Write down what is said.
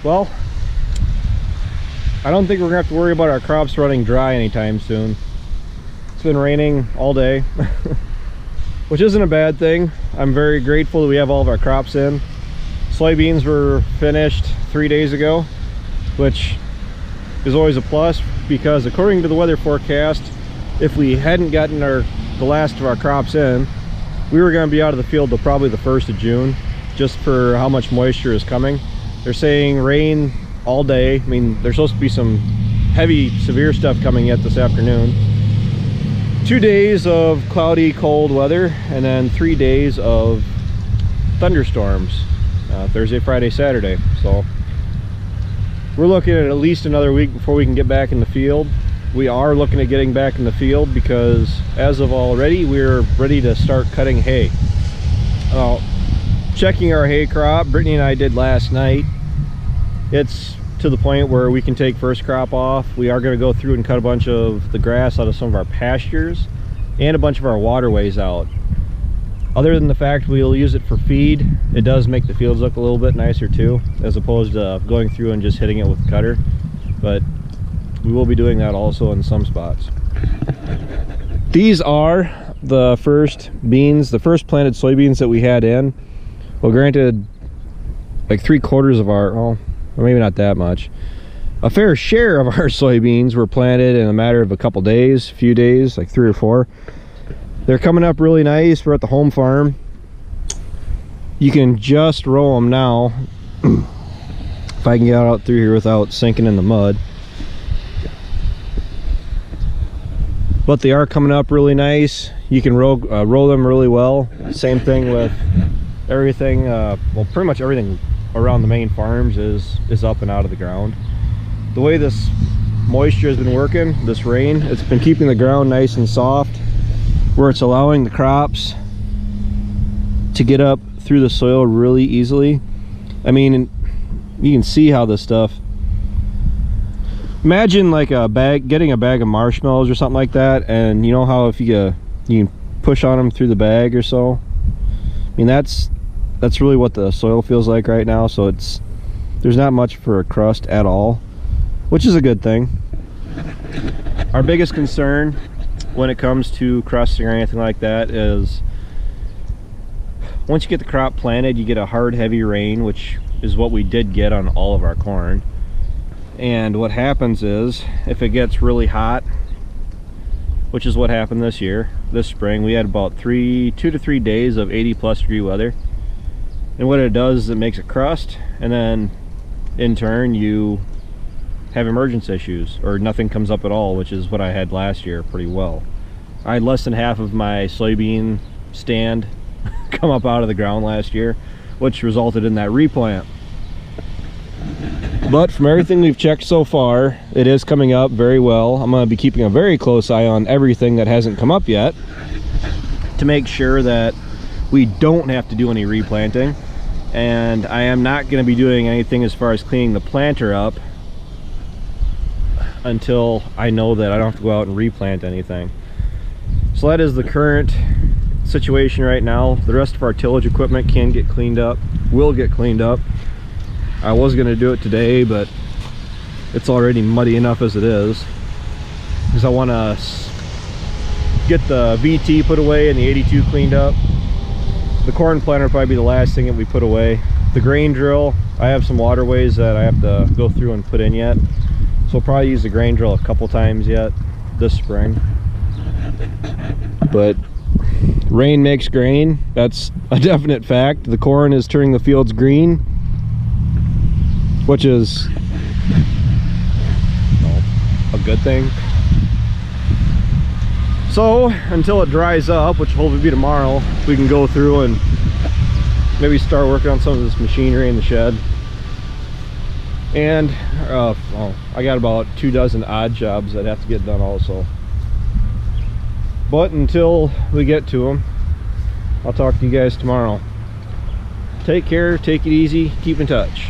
Well, I don't think we're gonna have to worry about our crops running dry anytime soon. It's been raining all day, which isn't a bad thing. I'm very grateful that we have all of our crops in. Soybeans were finished 3 days ago, which is always a plus, because according to the weather forecast, if we hadn't gotten the last of our crops in, we were going to be out of the field till probably the 1st of June, just for how much moisture is coming. They're saying rain all day. I mean, there's supposed to be some heavy, severe stuff coming yet this afternoon. 2 days of cloudy, cold weather, and then 3 days of thunderstorms, Thursday, Friday, Saturday. So we're looking at least another week before we can get back in the field. We are looking at getting back in the field because as of already, we're ready to start cutting hay. Checking our hay crop, Brittany and I did last night. It's to the point where we can take first crop off. We are going to go through and cut a bunch of the grass out of some of our pastures and a bunch of our waterways out. Other than the fact we'll use it for feed, it does make the fields look a little bit nicer too, as opposed to going through and just hitting it with the cutter. But we will be doing that also in some spots. These are the first beans, the first planted soybeans that we had in. Well, granted, like 3/4 of our, well, maybe not that much, a fair share of our soybeans were planted in a matter of a couple days, few days, like 3 or 4. They're coming up really nice. We're at the home farm. You can just row them now. If I can get out through here without sinking in the mud. But they are coming up really nice. You can row them really well. Same thing with everything. Well, pretty much everything around the main farms is up and out of the ground. The way this moisture has been working, this rain, it's been keeping the ground nice and soft, where it's allowing the crops to get up through the soil really easily. I mean, you can see how this stuff, imagine like getting a bag of marshmallows or something like that, and you know how if you can push on them through the bag or so. I mean, that's really what the soil feels like right now. So there's not much for a crust at all, which is a good thing. Our biggest concern when it comes to crusting or anything like that is once you get the crop planted, you get a hard, heavy rain, which is what we did get on all of our corn. And what happens is, if it gets really hot, which is what happened this year, this spring, we had about 2 to 3 days of 80+ degree weather. And what it does is it makes a crust, and then in turn you have emergence issues, or nothing comes up at all, which is what I had last year pretty well. I had less than half of my soybean stand come up out of the ground last year, which resulted in that replant. But from everything we've checked so far, it is coming up very well. I'm going to be keeping a very close eye on everything that hasn't come up yet to make sure that we don't have to do any replanting. And I am not going to be doing anything as far as cleaning the planter up until I know that I don't have to go out and replant anything. So that is the current situation right now. The rest of our tillage equipment can get cleaned up, will get cleaned up. I was going to do it today, but it's already muddy enough as it is, because I want to get the VT put away and the 82 cleaned up. The corn planter will probably be the last thing that we put away. The grain drill, I have some waterways that I have to go through and put in yet, so I'll probably use the grain drill a couple times yet this spring. But rain makes grain, that's a definite fact. The corn is turning the fields green, which is a good thing. So until it dries up, which will hopefully be tomorrow, we can go through and maybe start working on some of this machinery in the shed. And I got about 24 odd jobs that have to get done also. But until we get to them, I'll talk to you guys tomorrow. Take care, take it easy, keep in touch.